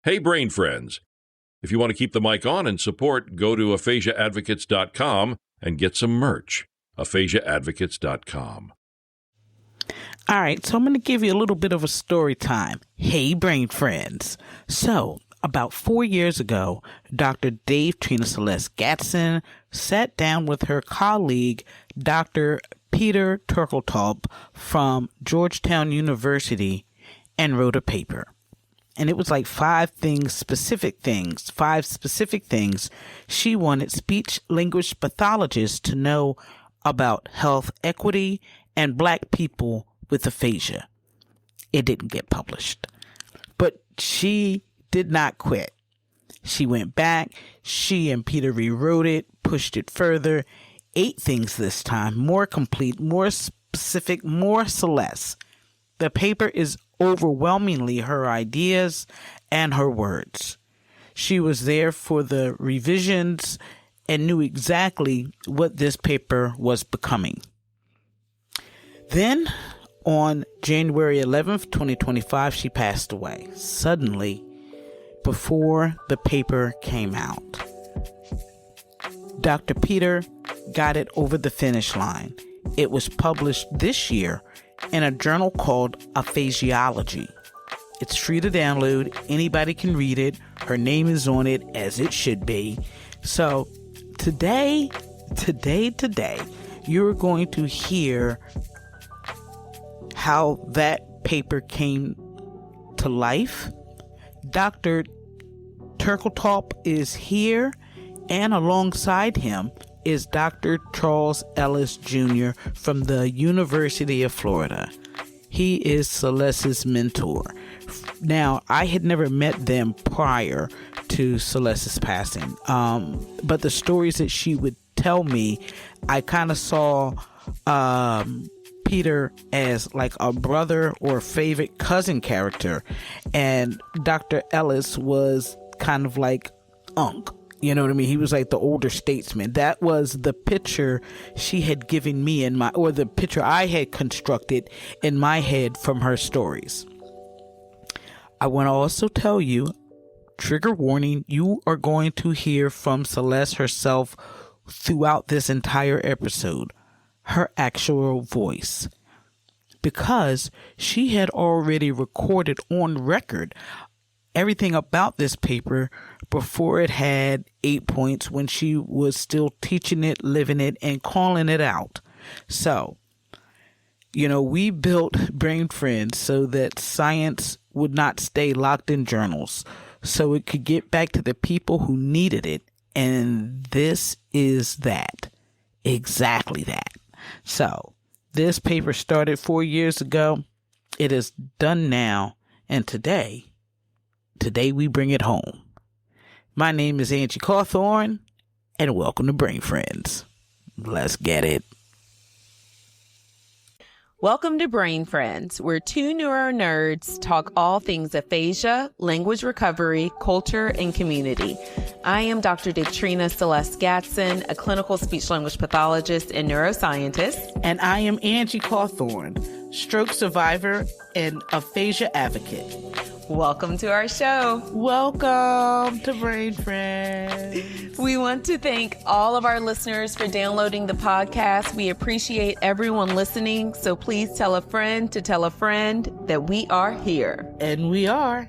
Hey, brain friends. If you want to keep the mic on and support, go to aphasiaadvocates.com and get some merch. aphasiaadvocates.com. All right, so I'm going to give you a little bit of a story time. Hey, brain friends. So, about 4 years ago, Dr. Davetrina Seles Gadson sat down with her colleague, Dr. Peter Turkeltaub from Georgetown University, and wrote a paper. And it was like five specific things she wanted speech-language pathologists to know about health equity and Black people with aphasia. It didn't get published. But she did not quit. She went back. She and Peter rewrote it, pushed it further. 8 things this time, more complete, more specific, more Celeste. The paper is overwhelmingly her ideas and her words. She was there for the revisions and knew exactly what this paper was becoming. Then, on January 11th, 2025, she passed away suddenly before the paper came out. Dr. Peter got it over the finish line. It was published this year in a journal called Aphasiology. It's free to download. Anybody can read it. Her name is on it, as it should be. So today, you're going to hear how that paper came to life. Dr. Turkeltaub is here, and alongside him is Dr. Charles Ellis Jr. from the University of Florida. He is Celeste's mentor. Now, I had never met them prior to Celeste's passing, but the stories that she would tell me, I kind of saw Peter as like a brother or favorite cousin character, and Dr. Ellis was kind of like Unc. You know what I mean? He was like the older statesman. That was the picture she had given me or the picture I had constructed in my head from her stories. I want to also tell you, trigger warning, you are going to hear from Celeste herself throughout this entire episode, her actual voice, because she had already recorded on record everything about this paper before it had 8 points, when she was still teaching it, living it, and calling it out. So, we built Brain Friends so that science would not stay locked in journals, so it could get back to the people who needed it. And this is that. Exactly that. So, this paper started 4 years ago. It is done now. And today we bring it home. My name is Angie Cawthorn, and welcome to Brain Friends. Let's get it. Welcome to Brain Friends, where 2 neuro nerds talk all things aphasia, language recovery, culture, and community. I am Dr. Davetrina Seles Gadson, a clinical speech-language pathologist and neuroscientist. And I am Angie Cawthorn, stroke survivor and aphasia advocate. Welcome to our show. Welcome to Brain Friends. We want to thank all of our listeners for downloading the podcast. We appreciate everyone listening. So please tell a friend to tell a friend that we are here. And we are.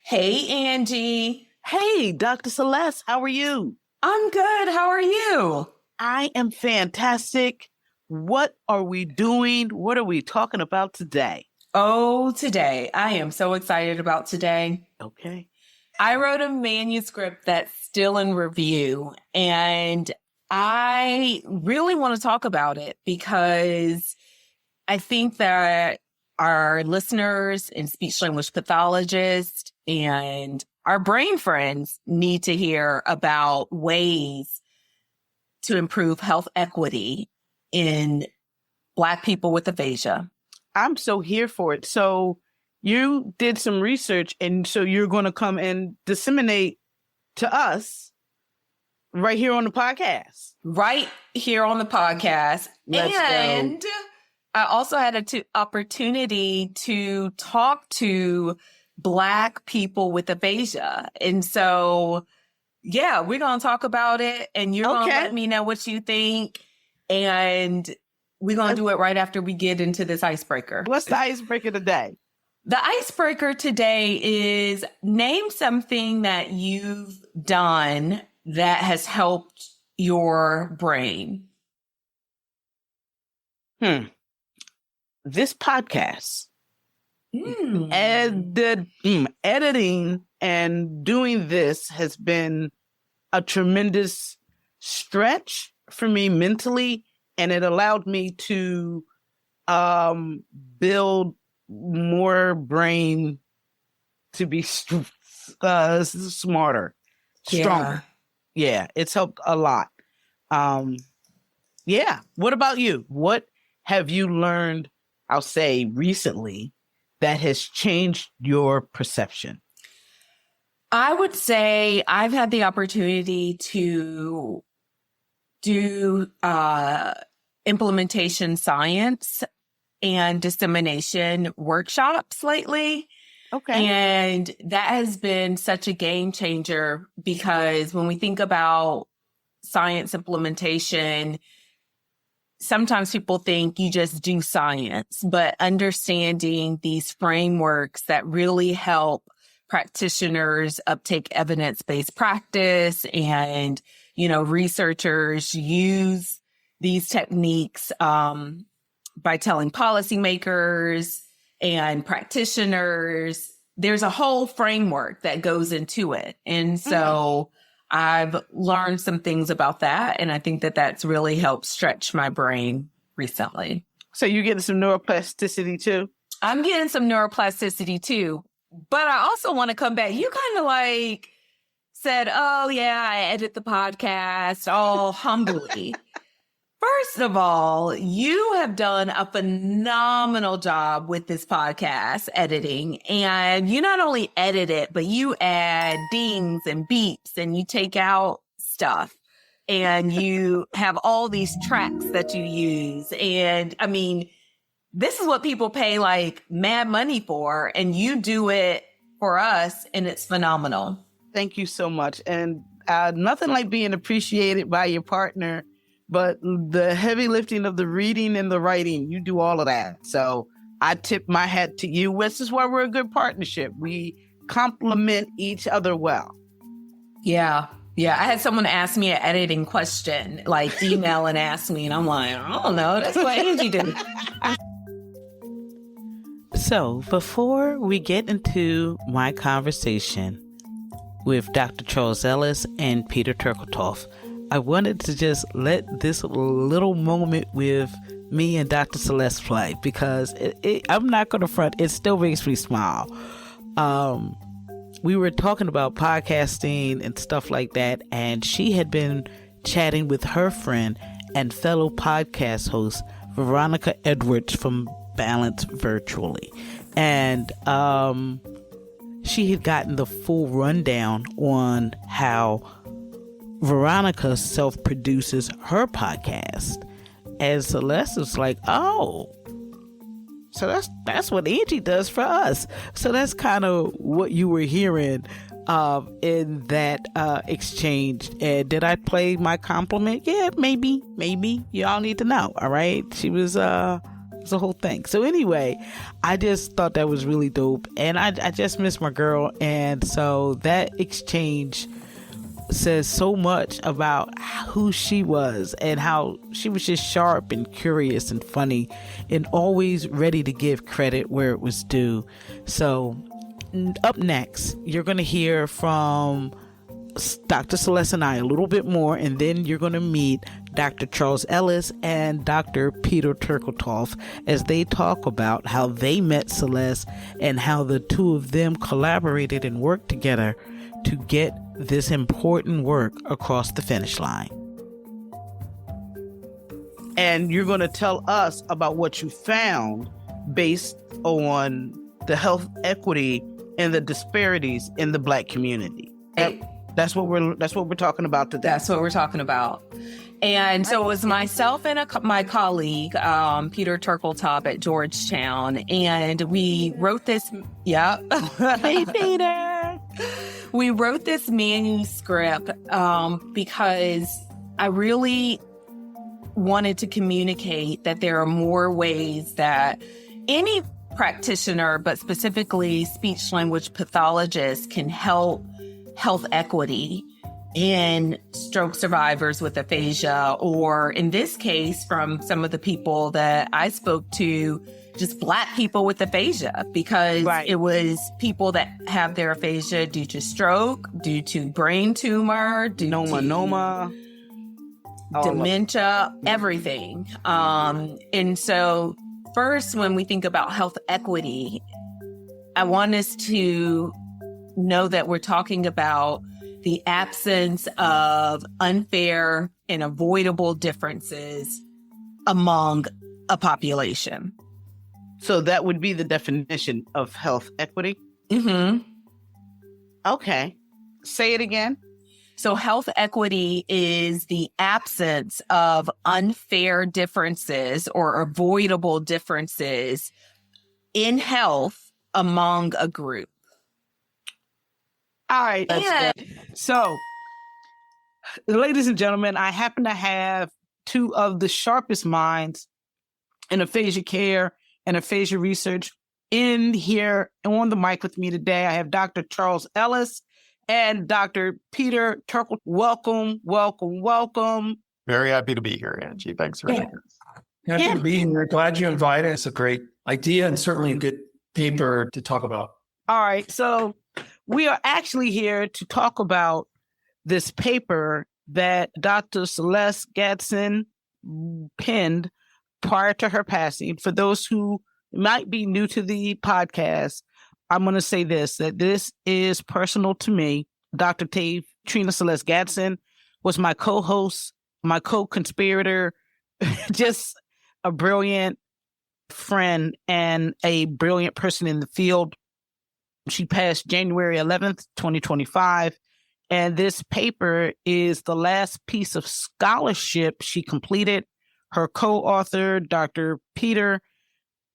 Hey, Angie. Hey, Dr. Celeste. How are you? I'm good. How are you? I am fantastic. What are we doing? What are we talking about today? Oh, today. I am so excited about today. Okay. I wrote a manuscript that's still in review, and I really want to talk about it because I think that our listeners and speech-language pathologists and our brain friends need to hear about ways to improve health equity in Black people with aphasia. I'm so here for it. So you did some research, and so you're going to come and disseminate to us Right here on the podcast. Right here on the podcast. And I also had an opportunity to talk to Black people with aphasia. And so, yeah, we're going to talk about it, and you're going to let me know what you think. And we're going to do it right after we get into this icebreaker. What's the icebreaker today? The icebreaker today is name something that you've done that has helped your brain. This podcast. Editing and doing this has been a tremendous stretch for me mentally, and it allowed me to build more brain to be smarter, stronger. Yeah, it's helped a lot. Yeah. What about you? What have you learned, I'll say recently, that has changed your perception? I would say I've had the opportunity to do implementation science and dissemination workshops lately. Okay. And that has been such a game changer, because when we think about science implementation, sometimes people think you just do science, but understanding these frameworks that really help practitioners uptake evidence-based practice, and, researchers use these techniques by telling policymakers and practitioners. There's a whole framework that goes into it. And so I've learned some things about that, and I think that that's really helped stretch my brain recently. So you're getting some neuroplasticity too? I'm getting some neuroplasticity too. But I also want to come back. You kind of said, oh, yeah, I edit the podcast all humbly. First of all, you have done a phenomenal job with this podcast editing. And you not only edit it, but you add dings and beeps, and you take out stuff. And you have all these tracks that you use. And I mean, this is what people pay mad money for, and you do it for us, and it's phenomenal. Thank you so much. And nothing like being appreciated by your partner, but the heavy lifting of the reading and the writing, you do all of that. So I tip my hat to you. This is why we're a good partnership. We complement each other well. Yeah. Yeah, I had someone ask me an editing question, email and ask me, and I'm like, I don't know. That's what Angie did. So before we get into my conversation with Dr. Charles Ellis and Peter Turkeltaub, I wanted to just let this little moment with me and Dr. Celeste play, because I'm not going to front. It still makes me smile. We were talking about podcasting and stuff like that, and she had been chatting with her friend and fellow podcast host, Veronica Edwards from Balance Virtually. And she had gotten the full rundown on how Veronica self-produces her podcast. And Celeste was like, oh, so that's what Angie does for us. So that's kind of what you were hearing in that exchange. And did I play my compliment? Yeah, maybe. Y'all need to know. All right. She was, it's a whole thing. So anyway, I just thought that was really dope. And I just miss my girl. And so that exchange says so much about who she was and how she was just sharp and curious and funny and always ready to give credit where it was due. So up next, you're going to hear from Dr. Celeste and I a little bit more, and then you're going to meet Dr. Charles Ellis and Dr. Peter Turkeltaub as they talk about how they met Celeste and how the two of them collaborated and worked together to get this important work across the finish line. And you're going to tell us about what you found based on the health equity and the disparities in the Black community. That's what we're talking about today. That's what we're talking about. And so it was myself and my colleague, Peter Turkeltaub at Georgetown. And we wrote this. Yeah. Hey, Peter. We wrote this manuscript because I really wanted to communicate that there are more ways that any practitioner, but specifically speech language pathologists, can help health equity in stroke survivors with aphasia, or in this case, from some of the people that I spoke to, just Black people with aphasia, because it was people that have their aphasia due to stroke, due to brain tumor, due to dementia, everything. And so first, when we think about health equity, I want us to know that we're talking about the absence of unfair and avoidable differences among a population. So that would be the definition of health equity? Mm-hmm. Okay. Say it again. So health equity is the absence of unfair differences or avoidable differences in health among a group. All right. So, ladies and gentlemen, I happen to have two of the sharpest minds in aphasia care and aphasia research in here on the mic with me today. I have Dr. Charles Ellis and Dr. Peter Turkel. Welcome, welcome, welcome. Very happy to be here, Angie. Thanks for having us. Happy to be here. Glad you invited us. A great idea and certainly a good paper to talk about. All right. So we are actually here to talk about this paper that Dr. Seles Gadson penned prior to her passing. For those who might be new to the podcast, I'm going to say this, that this is personal to me. Dr. Davetrina Seles Gadson was my co-host, my co-conspirator, just a brilliant friend and a brilliant person in the field. She passed January 11th, 2025. And this paper is the last piece of scholarship she completed. Her co-author, Dr. Peter,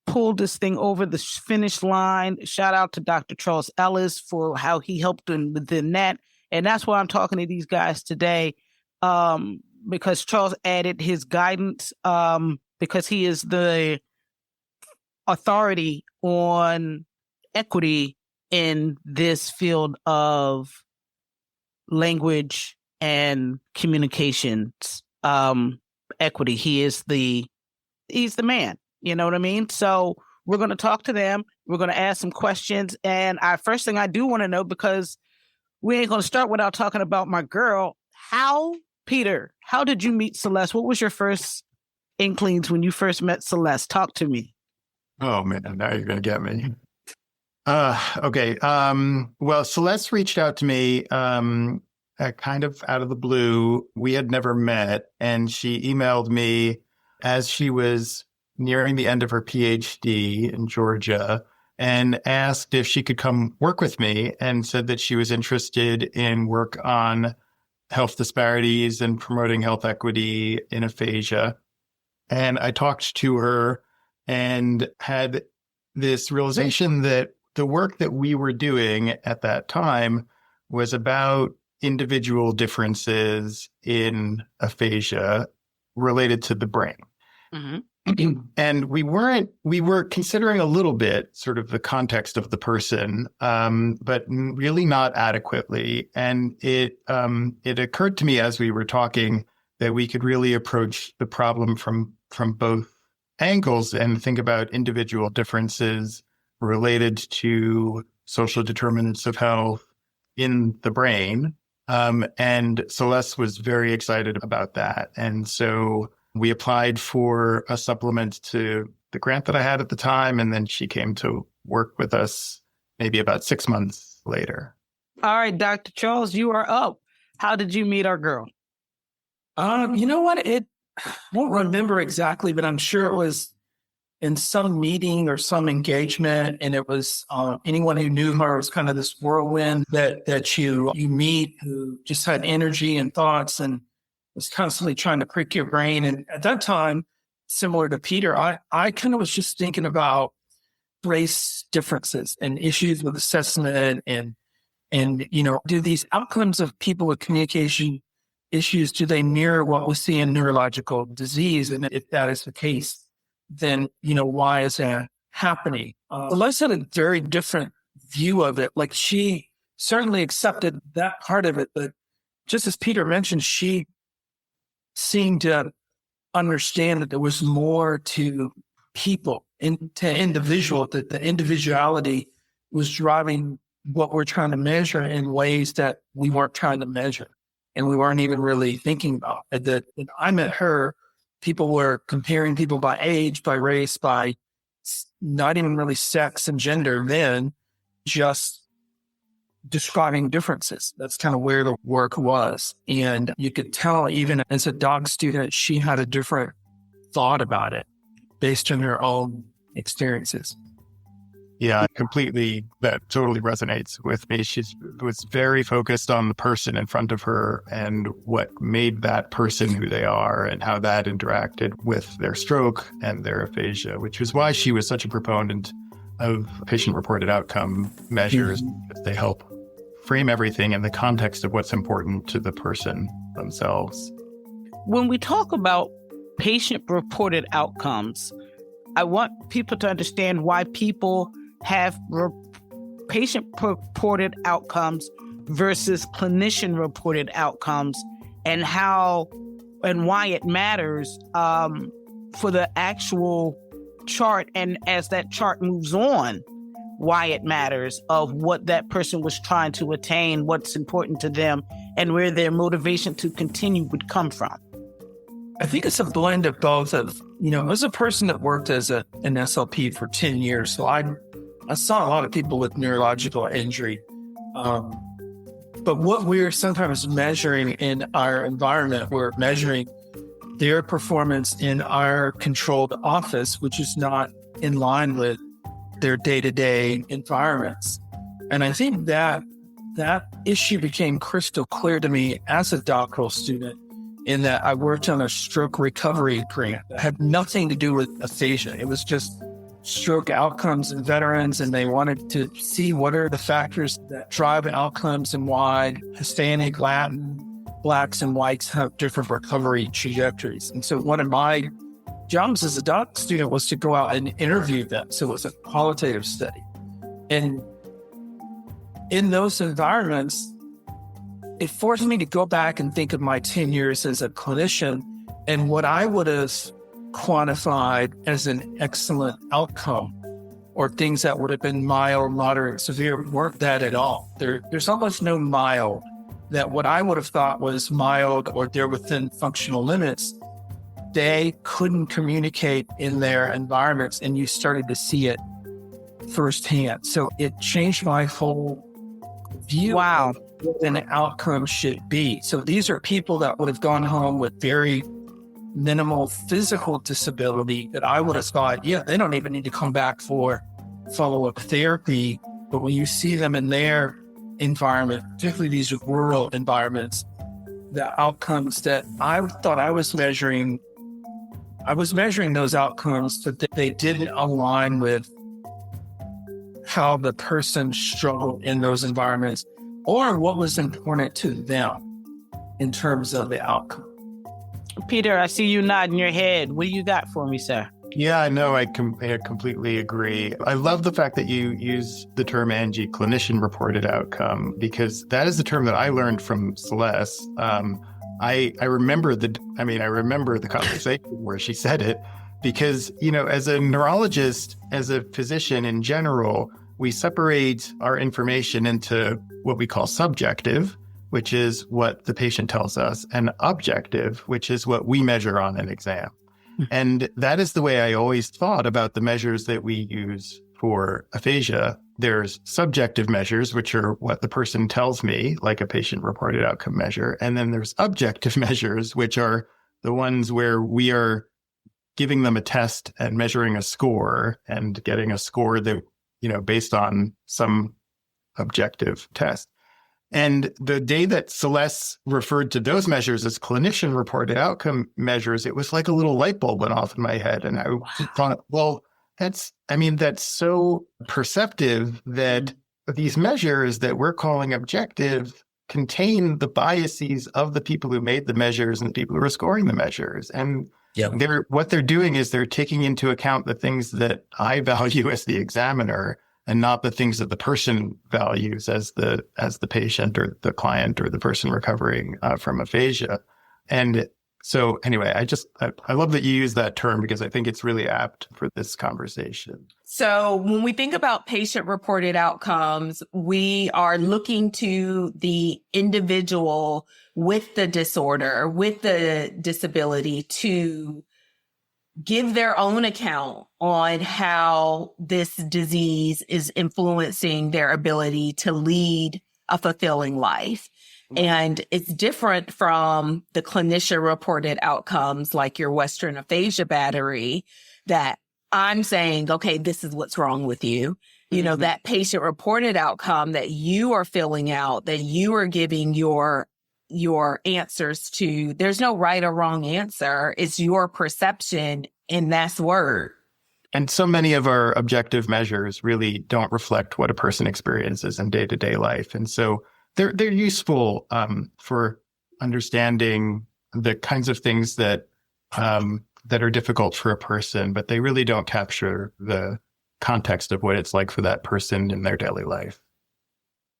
pulled this thing over the finish line. Shout out to Dr. Charles Ellis for how he helped within that. And that's why I'm talking to these guys today, because Charles added his guidance, because he is the authority on equity in this field of language and communications equity. He's the man. You know what I mean? So we're going to talk to them. We're going to ask some questions. And first thing I do want to know, because we ain't going to start without talking about my girl. Peter, how did you meet Celeste? What was your first inklings when you first met Celeste? Talk to me. Oh, man, now you're going to get me. Okay. Well, Celeste reached out to me kind of out of the blue. We had never met, and she emailed me as she was nearing the end of her PhD in Georgia and asked if she could come work with me, and said that she was interested in work on health disparities and promoting health equity in aphasia. And I talked to her and had this realization that the work that we were doing at that time was about individual differences in aphasia related to the brain. Mm-hmm. And we were considering a little bit sort of the context of the person, but really not adequately. And it occurred to me as we were talking that we could really approach the problem from both angles and think about individual differences related to social determinants of health in the brain. And Celeste was very excited about that. And so we applied for a supplement to the grant that I had at the time, and then she came to work with us maybe about 6 months later. All right, Dr. Charles, you are up. How did you meet our girl? You know what? I don't remember exactly, but I'm sure it was in some meeting or some engagement, and it was anyone who knew her was kind of this whirlwind that you meet who just had energy and thoughts and was constantly trying to prick your brain. And at that time, similar to Peter, I kind of was just thinking about race differences and issues with assessment and do these outcomes of people with communication issues, do they mirror what we see in neurological disease? And if that is the case, then, why is that happening? Celeste had a very different view of it. Like, she certainly accepted that part of it, but just as Peter mentioned, she seemed to understand that there was more to people and to individual, that the individuality was driving what we're trying to measure in ways that we weren't trying to measure and we weren't even really thinking about. That when I met her, people were comparing people by age, by race, by not even really sex and gender, then just describing differences. That's kind of where the work was. And you could tell, even as a doc student, she had a different thought about it based on her own experiences. Yeah, completely. That totally resonates with me. She was very focused on the person in front of her and what made that person who they are and how that interacted with their stroke and their aphasia, which is why she was such a proponent of patient-reported outcome measures. Mm-hmm. They help frame everything in the context of what's important to the person themselves. When we talk about patient-reported outcomes, I want people to understand why people have patient-reported outcomes versus clinician-reported outcomes, and how and why it matters for the actual chart, and as that chart moves on, why it matters of what that person was trying to attain, what's important to them, and where their motivation to continue would come from. I think it's a blend of both. As a person that worked as an SLP for 10 years, so I saw a lot of people with neurological injury. But what we're sometimes measuring in our environment, we're measuring their performance in our controlled office, which is not in line with their day-to-day environments. And I think that issue became crystal clear to me as a doctoral student, in that I worked on a stroke recovery grant that had nothing to do with aphasia. It was just stroke outcomes in veterans, and they wanted to see what are the factors that drive outcomes and why Hispanic, Latin, Blacks, and whites have different recovery trajectories. And so one of my jobs as a doc student was to go out and interview them. So it was a qualitative study. And in those environments, it forced me to go back and think of my 10 years as a clinician and what I would have quantified as an excellent outcome, or things that would have been mild, moderate, severe, weren't that at all. There's almost no mild. That what I would have thought was mild or they're within functional limits, they couldn't communicate in their environments, and you started to see it firsthand. So it changed my whole view of what an outcome should be. So these are people that would have gone home with very minimal physical disability that I would have thought, they don't even need to come back for follow-up therapy. But when you see them in their environment, particularly these rural environments, the outcomes that I thought I was measuring those outcomes, but they didn't align with how the person struggled in those environments or what was important to them in terms of the outcome. Peter, I see you nodding your head. What do you got for me, sir? Yeah, no, I completely agree. I love the fact that you use the term, Angie, clinician-reported outcome, because that is the term that I learned from Celeste. I remember the conversation where she said it, because, as a neurologist, as a physician in general, we separate our information into what we call subjective, which is what the patient tells us, and objective, which is what we measure on an exam. And that is the way I always thought about the measures that we use for aphasia. There's subjective measures, which are what the person tells me, like a patient-reported outcome measure. And then there's objective measures, which are the ones where we are giving them a test and measuring a score and getting a score that, based on some objective test. And the day that Seles referred to those measures as clinician-reported outcome measures, it was like a little light bulb went off in my head. And I thought, well, that's so perceptive that these measures that we're calling objective contain the biases of the people who made the measures and the people who are scoring the measures. And what they're doing is they're taking into account the things that I value as the examiner and not the things that the person values as the patient or the client or the person recovering from aphasia. And so anyway, I love that you use that term because I think it's really apt for this conversation. So when we think about patient-reported outcomes, we are looking to the individual with the disorder, with the disability, to give their own account on how this disease is influencing their ability to lead a fulfilling life. And it's different from the clinician-reported outcomes like your Western aphasia battery that I'm saying, okay, this is what's wrong with you. That patient-reported outcome that you are filling out, that you are giving your answers to. There's no right or wrong answer. It's your perception, and that's word. And so many of our objective measures really don't reflect what a person experiences in day-to-day life. And so they're useful for understanding the kinds of things that are difficult for a person, but they really don't capture the context of what it's like for that person in their daily life.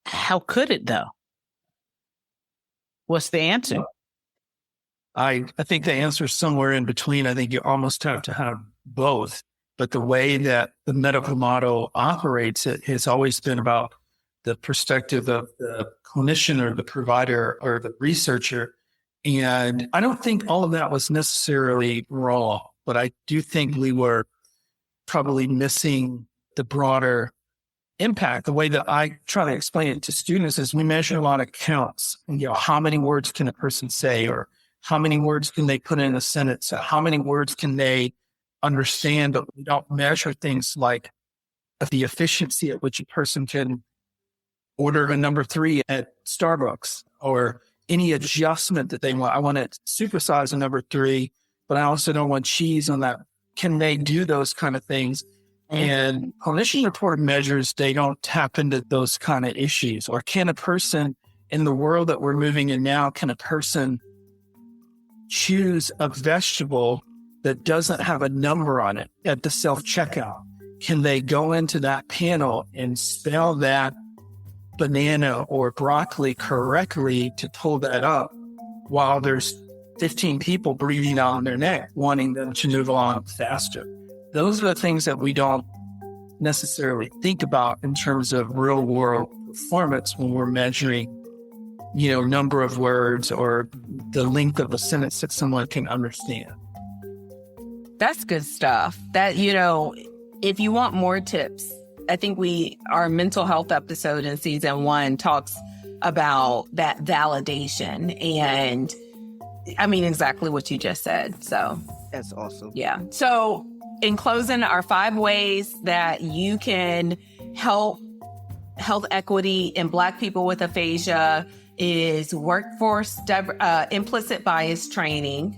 How could it, though? What's the answer? I think the answer is somewhere in between. I think you almost have to have both. But the way that the medical model operates, it has always been about the perspective of the clinician or the provider or the researcher. And I don't think all of that was necessarily wrong, but I do think we were probably missing the broader impact. The way that I try to explain it to students is we measure a lot of counts. And, how many words can a person say, or how many words can they put in a sentence? How many words can they understand? But we don't measure things like the efficiency at which a person can order a number 3 at Starbucks, or any adjustment that they want. I want to supersize a number 3, but I also don't want cheese on that. Can they do those kind of things? And clinician-reported measures, they don't tap into those kind of issues. Or can a person, in the world that we're moving in now, can a person choose a vegetable that doesn't have a number on it at the self-checkout? Can they go into that panel and spell that banana or broccoli correctly to pull that up while there's 15 people breathing on their neck, wanting them to move along faster? Those are the things that we don't necessarily think about in terms of real world performance when we're measuring, number of words or the length of a sentence that someone can understand. That's good stuff. That, if you want more tips, I think our mental health episode in season 1 talks about that validation, and I mean exactly what you just said. So that's awesome. Yeah. So in closing, our 5 ways that you can help health equity in Black people with aphasia is workforce implicit bias training,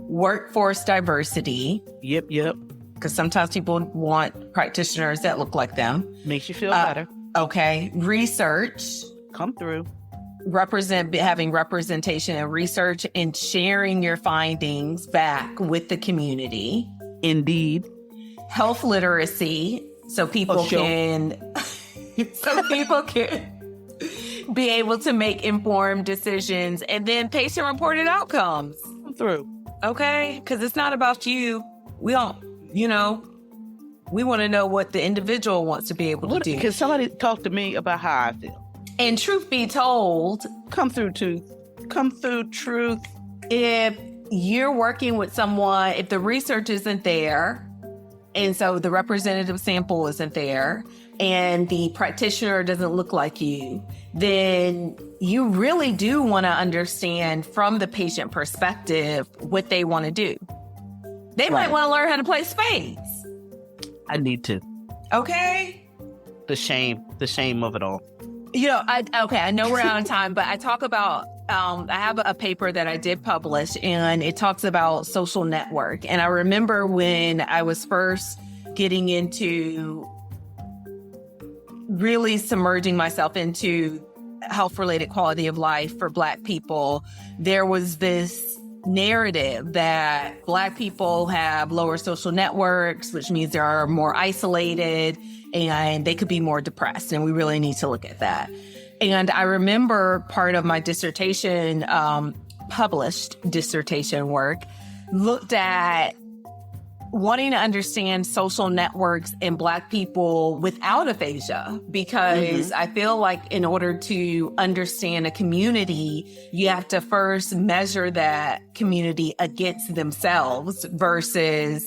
workforce diversity. Yep. Because sometimes people want practitioners that look like them. Makes you feel better. Okay. Research. Come through. Having representation and research, and sharing your findings back with the community. Indeed. Health literacy, so people can be able to make informed decisions. And then patient-reported outcomes. Come through. Okay? Because it's not about you. We don't, we want to know what the individual wants to be able to do. Can somebody talk to me about how I feel? And truth be told, come through truth. If you're working with someone, if the research isn't there, and so the representative sample isn't there, and the practitioner doesn't look like you, then you really do want to understand from the patient perspective what they want to do. They might want to learn how to play spades. I need to. Okay. The shame of it all. I know we're out of time, but I talk about, I have a paper that I did publish, and it talks about social network. And I remember when I was first getting into really submerging myself into health-related quality of life for Black people, there was this narrative that Black people have lower social networks, which means they are more isolated and they could be more depressed. And we really need to look at that. And I remember part of my dissertation, published dissertation work, looked at wanting to understand social networks in Black people without aphasia, because I feel like in order to understand a community, you have to first measure that community against themselves versus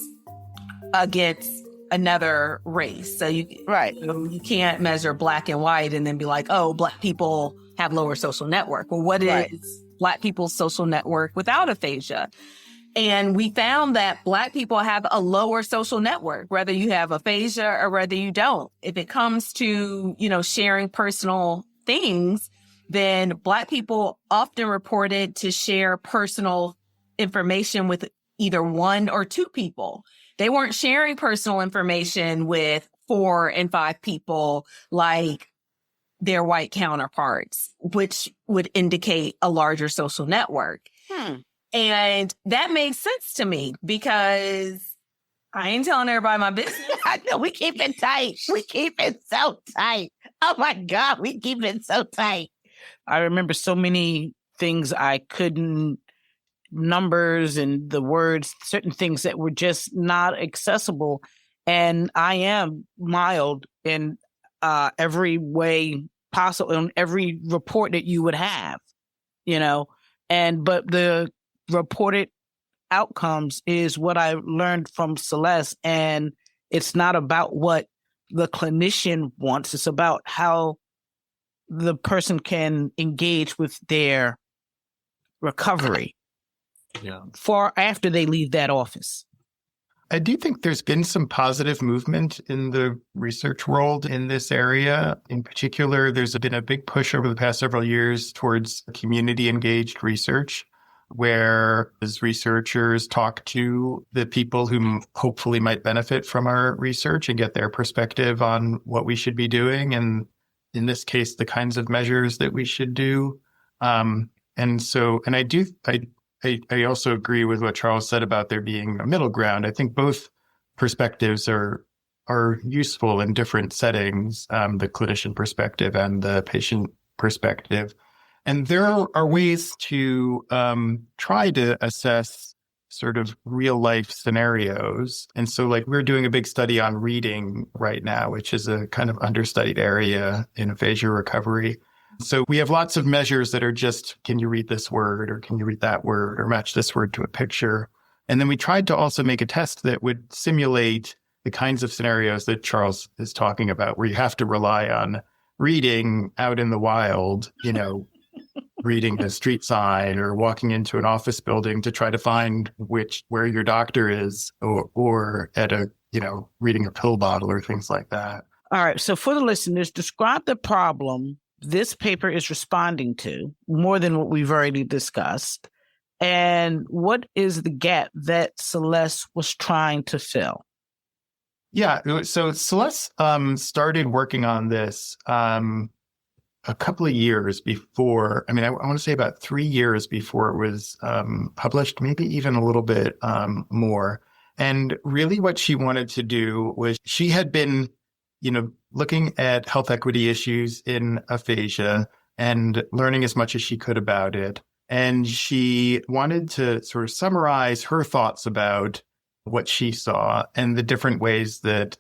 against another race. So you can't measure Black and white and then be like, oh, Black people have lower social network. Well, what is Black people's social network without aphasia? And we found that Black people have a lower social network, whether you have aphasia or whether you don't. If it comes to, sharing personal things, then Black people often reported to share personal information with either one or two people. They weren't sharing personal information with 4 and 5 people like their white counterparts, which would indicate a larger social network. And that makes sense to me because I ain't telling everybody my business. I know, we keep it tight. We keep it so tight. Oh my God, we keep it so tight. I remember so many things I couldn't, numbers and the words, certain things that were just not accessible. And I am mild in every way possible, in every report that you would have, but the reported outcomes is what I learned from Celeste. And it's not about what the clinician wants. It's about how the person can engage with their recovery for after they leave that office. I do think there's been some positive movement in the research world in this area. In particular, there's been a big push over the past several years towards community-engaged research, where as researchers talk to the people who hopefully might benefit from our research and get their perspective on what we should be doing, and in this case, the kinds of measures that we should do. I also agree with what Charles said about there being a middle ground. I think both perspectives are useful in different settings, the clinician perspective and the patient perspective. And there are ways to try to assess sort of real life scenarios. And so we're doing a big study on reading right now, which is a kind of understudied area in aphasia recovery. So we have lots of measures that are just, can you read this word or can you read that word or match this word to a picture? And then we tried to also make a test that would simulate the kinds of scenarios that Charles is talking about, where you have to rely on reading out in the wild, reading a street sign or walking into an office building to try to find where your doctor is, or at reading a pill bottle or things like that. All right. So for the listeners, describe the problem this paper is responding to, more than what we've already discussed, and what is the gap that Celeste was trying to fill? Yeah. So Celeste started working on this a couple of years before, I want to say about 3 years before it was published, maybe even a little bit more. And really what she wanted to do was, she had been, looking at health equity issues in aphasia and learning as much as she could about it. And she wanted to sort of summarize her thoughts about what she saw and the different ways that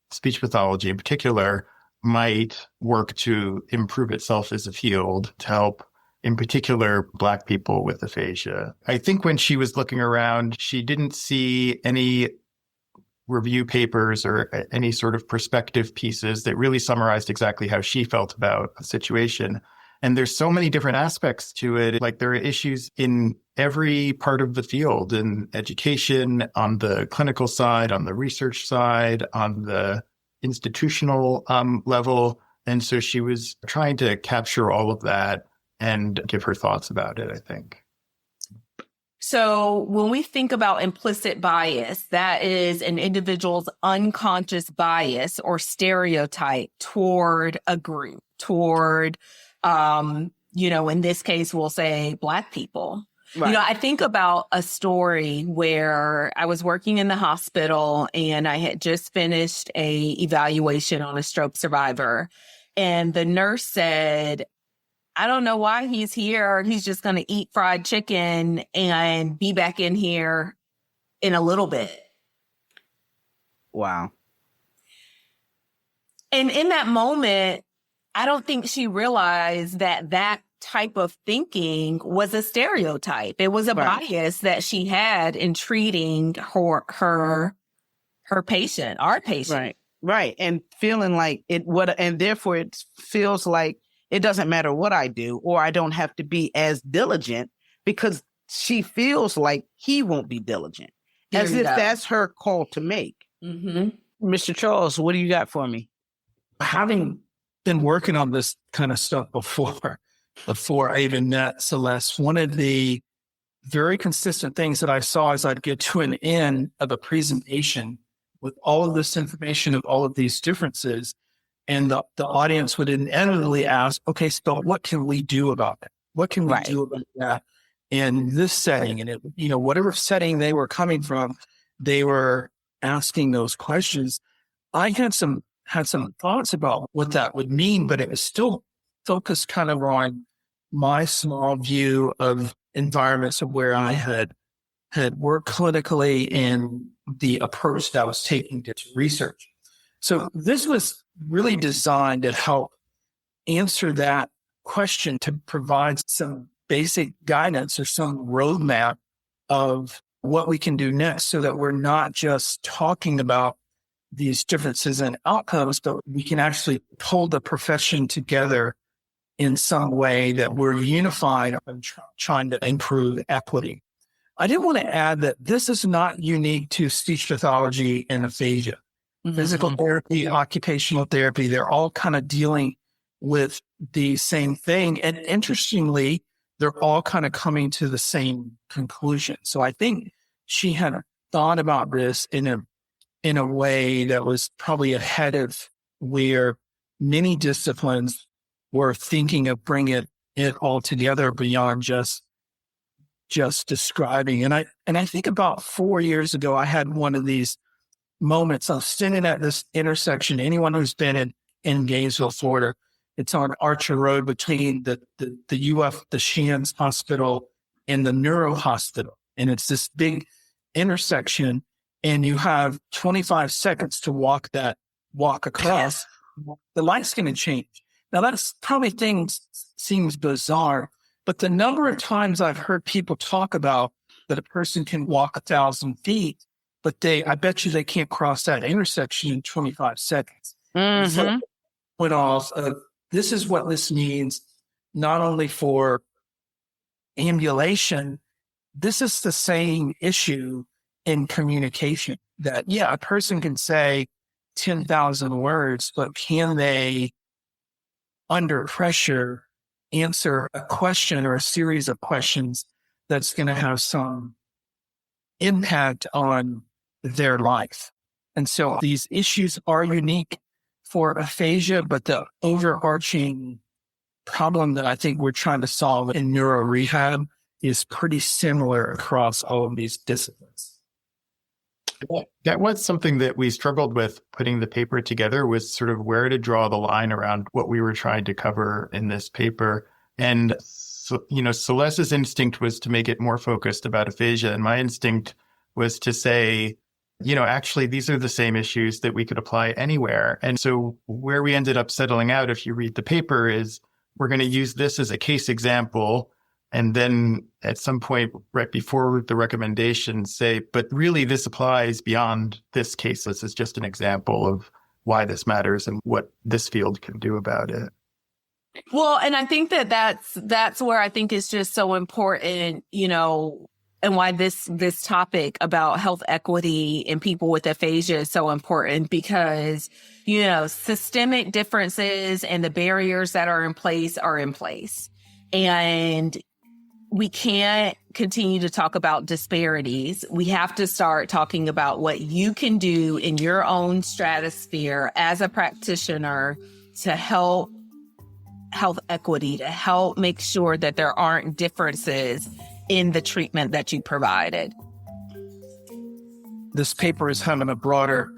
speech pathology in particular might work to improve itself as a field to help, in particular, Black people with aphasia. I think when she was looking around, she didn't see any review papers or any sort of perspective pieces that really summarized exactly how she felt about a situation. And there's so many different aspects to it. There are issues in every part of the field in education, on the clinical side, on the research side, on the institutional level. And so she was trying to capture all of that and give her thoughts about it, I think. So when we think about implicit bias, that is an individual's unconscious bias or stereotype toward a group, toward, in this case, we'll say Black people. Right. I think about a story where I was working in the hospital and I had just finished a evaluation on a stroke survivor. And the nurse said, I don't know why he's here. He's just going to eat fried chicken and be back in here in a little bit. Wow. And in that moment, I don't think she realized that type of thinking was a stereotype. It was a bias that she had in treating her patient, our patient. Right. And feeling like and therefore it feels like it doesn't matter what I do, or I don't have to be as diligent because she feels like he won't be diligent, as if that's her call to make. Mm-hmm. Mr. Charles, what do you got for me? Having been working on this kind of stuff before I even met Celeste, one of the very consistent things that I saw as I'd get to an end of a presentation with all of this information of all of these differences, and the audience would inevitably ask, okay, so what can we do about it? What can we do about that in this setting? And whatever setting they were coming from, they were asking those questions. I had some thoughts about what that would mean, but it was still focused kind of on my small view of environments of where I had worked clinically and the approach that I was taking to research. So this was really designed to help answer that question, to provide some basic guidance or some roadmap of what we can do next, so that we're not just talking about these differences in outcomes, but we can actually pull the profession together in some way that we're unified and trying to improve equity. I did want to add that this is not unique to speech pathology and aphasia. Mm-hmm. Physical therapy, occupational therapy, they're all kind of dealing with the same thing. And interestingly, they're all kind of coming to the same conclusion. So I think she had thought about this in a way that was probably ahead of where many disciplines were thinking of bringing it all together beyond just describing. And I think about 4 years ago, I had one of these moments. I'm standing at this intersection. Anyone who's been in Gainesville, Florida, it's on Archer Road between the UF, the Shands Hospital and the Neuro Hospital. And it's this big intersection, and you have 25 seconds to walk across. The light's going to change. Now that's probably seems bizarre, but the number of times I've heard people talk about that a person can walk 1,000 feet, but I bet you they can't cross that intersection in 25 seconds. Mm-hmm. So this is what this means, not only for ambulation, this is the same issue in communication, that, a person can say 10,000 words, but can they, under pressure, answer a question or a series of questions that's going to have some impact on their life? And so these issues are unique for aphasia, but the overarching problem that I think we're trying to solve in neuro rehab is pretty similar across all of these disciplines. That was something that we struggled with putting the paper together, was sort of where to draw the line around what we were trying to cover in this paper. And, Celeste's instinct was to make it more focused about aphasia. And my instinct was to say, actually, these are the same issues that we could apply anywhere. And so where we ended up settling out, if you read the paper, is we're going to use this as a case example. And then at some point right before the recommendation say, but really this applies beyond this case. This is just an example of why this matters and what this field can do about it. Well, and I think that's where I think it's just so important, and why this topic about health equity in people with aphasia is so important, because, systemic differences and the barriers that are in place. And we can't continue to talk about disparities. We have to start talking about what you can do in your own stratosphere as a practitioner to help health equity, to help make sure that there aren't differences in the treatment that you provided. This paper is having a broader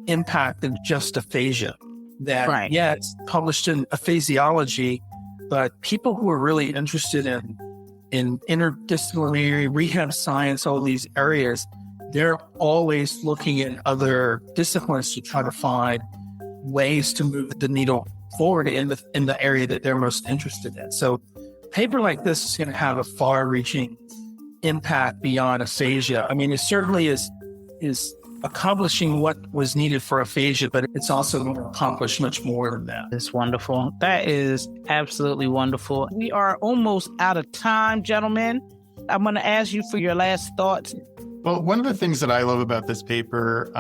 impact than just aphasia. That, Right. Yeah, it's published in Aphasiology, but people who are really interested in interdisciplinary rehab science, all these areas, they're always looking at other disciplines to try to find ways to move the needle forward in the area that they're most interested in. So a paper like this is going to have a far-reaching impact beyond aphasia. I mean, it certainly is accomplishing what was needed for aphasia, but it's also going to accomplish much more than that. It's wonderful. That is absolutely wonderful. We are almost out of time, gentlemen. I'm going to ask you for your last thoughts. Well, one of the things that I love about this paper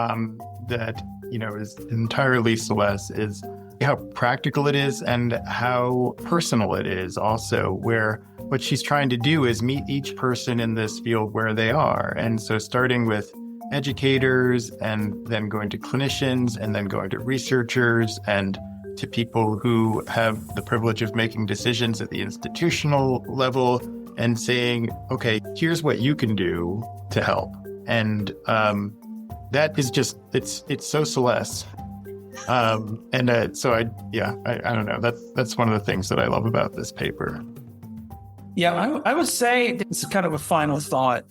that, is entirely Celeste is how practical it is and how personal it is also, where what she's trying to do is meet each person in this field where they are. And so starting with educators and then going to clinicians and then going to researchers and to people who have the privilege of making decisions at the institutional level and saying, okay, here's what you can do to help. And that is just, it's so Celeste. So I don't know. That's one of the things that I love about this paper. Yeah, I would say it's kind of a final thought.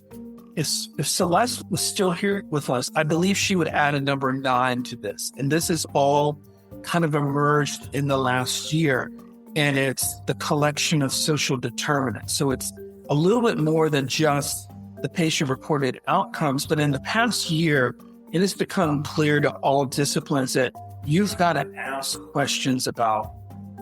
If Celeste was still here with us, I believe she would add a number 9 to this. And this is all kind of emerged in the last year. And it's the collection of social determinants. So it's a little bit more than just the patient-reported outcomes. But in the past year, it has become clear to all disciplines that you've got to ask questions about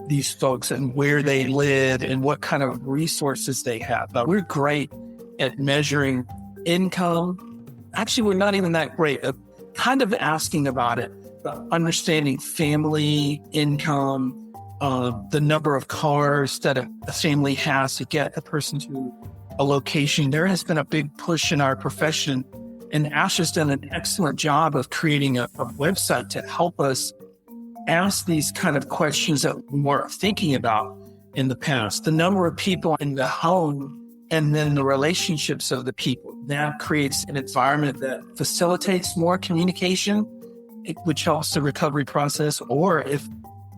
these folks and where they live and what kind of resources they have. But we're great at measuring income. Actually, we're not even that great at kind of asking about it, but understanding family income, the number of cars that a family has to get a person to a location. There has been a big push in our profession, and Ash has done an excellent job of creating a website to help us ask these kind of questions that we weren't thinking about in the past. The number of people in the home and then the relationships of the people. That creates an environment that facilitates more communication, which helps the recovery process. Or if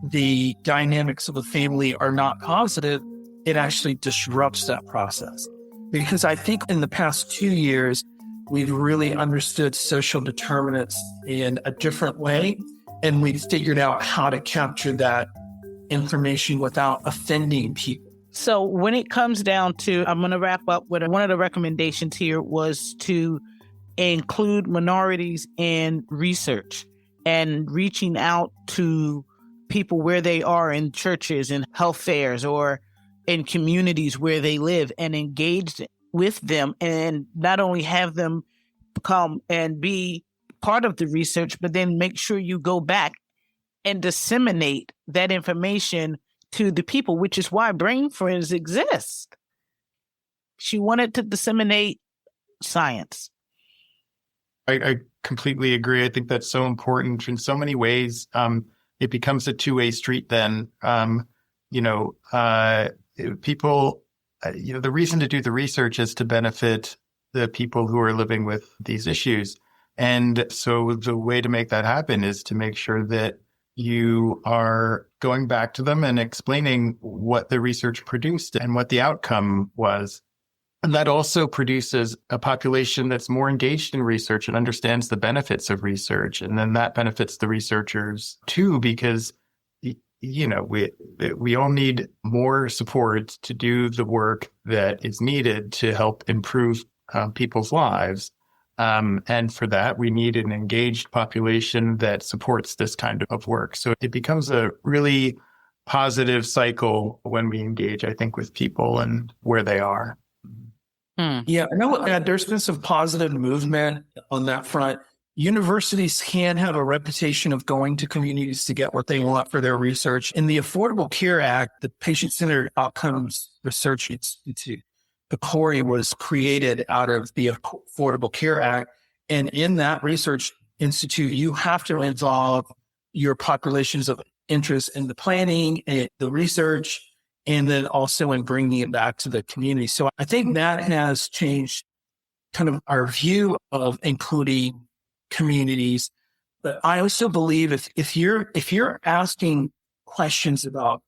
the dynamics of the family are not positive, it actually disrupts that process. Because I think in the past 2 years, we've really understood social determinants in a different way. And we've figured out how to capture that information without offending people. So when it comes down to, I'm going to wrap up with one of the recommendations here was to include minorities in research and reaching out to people where they are in churches and health fairs or in communities where they live and engage with them and not only have them come and be part of the research, but then make sure you go back and disseminate that information to the people, which is why Brain Friends exist. She wanted to disseminate science. I completely agree. I think that's so important in so many ways. It becomes a two-way street then. People, the reason to do the research is to benefit the people who are living with these issues. And so the way to make that happen is to make sure that you are going back to them and explaining what the research produced and what the outcome was. And that also produces a population that's more engaged in research and understands the benefits of research. And then that benefits the researchers too, because, we all need more support to do the work that is needed to help improve people's lives. And for that, we need an engaged population that supports this kind of work. So it becomes a really positive cycle when we engage, I think, with people and where they are. Yeah, I know there's been some positive movement on that front. Universities can have a reputation of going to communities to get what they want for their research. In the Affordable Care Act, the Patient-Centered Outcomes Research Institute, the PCORI, was created out of the Affordable Care Act. And in that research institute, you have to involve your populations of interest in the planning, and the research, and then also in bringing it back to the community. So I think that has changed kind of our view of including communities. But I also believe if you're asking questions about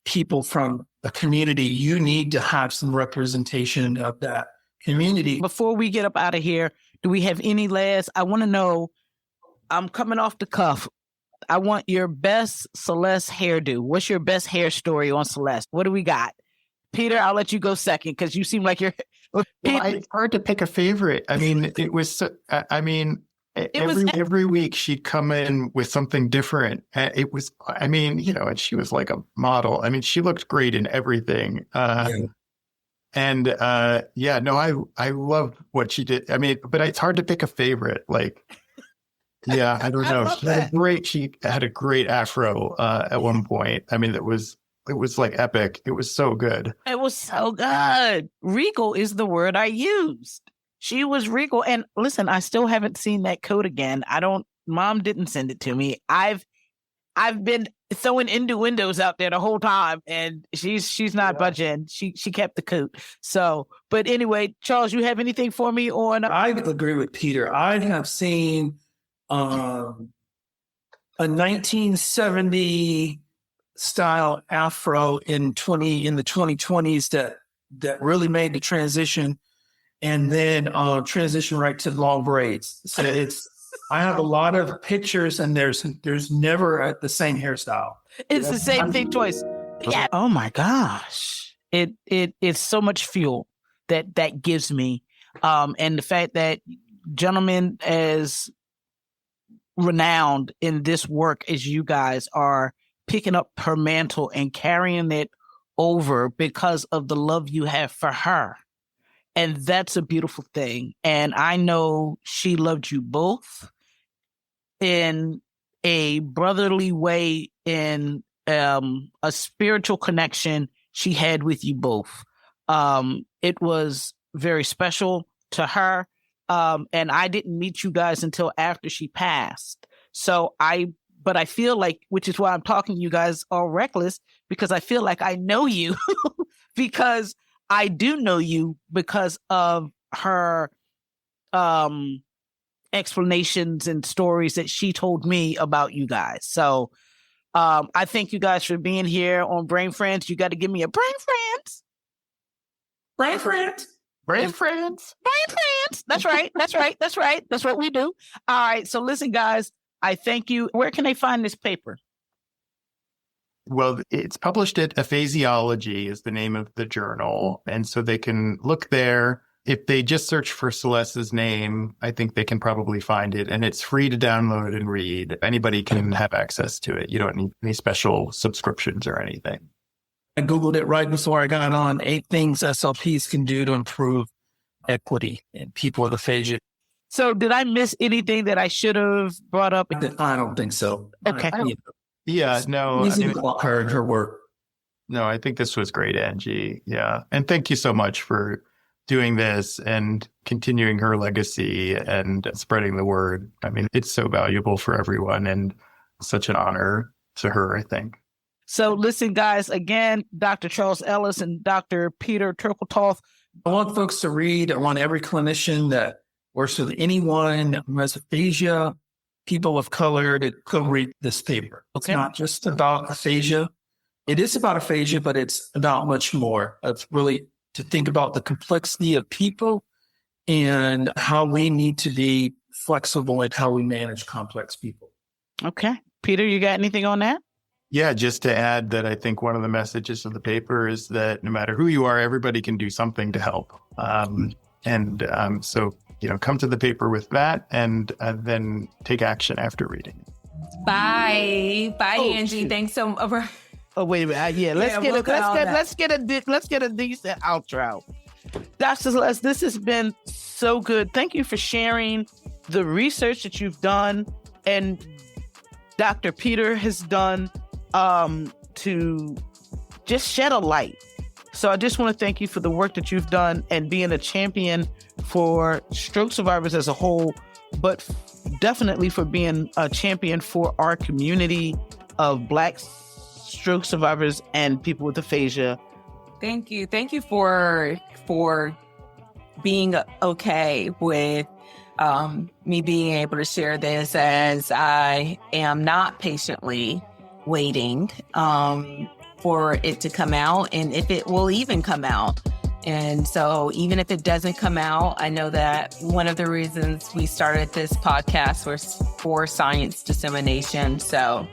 people from a community, you need to have some representation of that community. Before we get up out of here, do we have any last? I want to know, I'm coming off the cuff. I want your best Celeste hairdo. What's your best hair story on Celeste? What do we got? Peter, I'll let you go second because you seem like you're... It's hard to pick a favorite. I mean, it was... Every week she'd come in with something different. It was, and she was like a model. I mean, she looked great in everything. I love what she did. I mean, but it's hard to pick a favorite. Like, yeah, I don't know. She had a great afro at one point. I mean, it was like epic. It was so good. It was so good. Regal is the word I used. She was regal. And listen, I still haven't seen that coat again. Mom didn't send it to me. I've been throwing innuendos out there the whole time, and she's not budging. She kept the coat. So, but anyway, Charles, you have anything for me on? I agree with Peter. I have seen a 1970 style afro in the 2020s that really made the transition. And then transition right to long braids. So I have a lot of pictures, and there's never the same hairstyle. It's the same thing choice. Yeah. Oh my gosh. It's so much fuel that gives me. And the fact that gentlemen as renowned in this work as you guys are picking up her mantle and carrying it over because of the love you have for her. And that's a beautiful thing. And I know she loved you both in a brotherly way, in a spiritual connection she had with you both. It was very special to her. And I didn't meet you guys until after she passed. But I feel like, which is why I'm talking to you guys all reckless, because I feel like I know you because I do know you because of her explanations and stories that she told me about you guys. So I thank you guys for being here on Brain Friends. You got to give me a Brain Friends. Brain Friends. Brain Friends. Brain Friends. That's right. That's right. That's right. That's what we do. All right. So listen, guys, I thank you. Where can they find this paper? Well, it's published at Aphasiology is the name of the journal. And so they can look there. If they just search for Celeste's name, I think they can probably find it. And it's free to download and read. Anybody can have access to it. You don't need any special subscriptions or anything. I Googled it right before I got on. 8 things SLPs can do to improve equity in people with aphasia. So did I miss anything that I should have brought up? I don't think so. Okay. Yeah, no. Her work. No, I think this was great, Angie. Yeah. And thank you so much for doing this and continuing her legacy and spreading the word. I mean, it's so valuable for everyone and such an honor to her, I think. So listen, guys, again, Dr. Charles Ellis and Dr. Peter Turkeltaub. I want folks to read. I want every clinician that works with anyone who has aphasia, people of color, to go read this paper. It's not just about aphasia. It is about aphasia, but it's about much more. It's really to think about the complexity of people and how we need to be flexible in how we manage complex people. Okay. Peter, you got anything on that? Yeah, just to add that I think one of the messages of the paper is that no matter who you are, everybody can do something to help. So, come to the paper with that and then take action after reading. Bye. Bye, Angie. Thanks so much. Oh, wait a minute. Yeah, let's get a decent outro. Dr. Celeste, this has been so good. Thank you for sharing the research that you've done and Dr. Peter has done to just shed a light. So I just want to thank you for the work that you've done and being a champion for stroke survivors as a whole, but definitely for being a champion for our community of Black stroke survivors and people with aphasia. Thank you. Thank you for being okay with me being able to share this, as I am not patiently waiting for it to come out, and if it will even come out. And so even if it doesn't come out, I know that one of the reasons we started this podcast was for science dissemination. So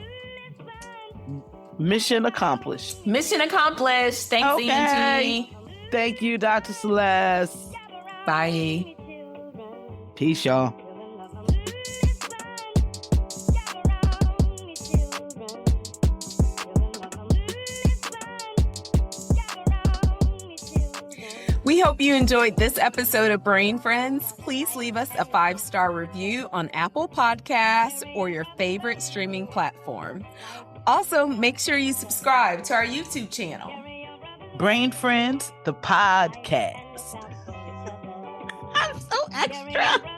mission accomplished. Mission accomplished. Thanks, okay. Angie. Thank you, Dr. Celeste. Bye. Peace, y'all. We hope you enjoyed this episode of Brain Friends. Please leave us a 5-star review on Apple Podcasts or your favorite streaming platform. Also, make sure you subscribe to our YouTube channel. Brain Friends, the podcast. I'm so extra.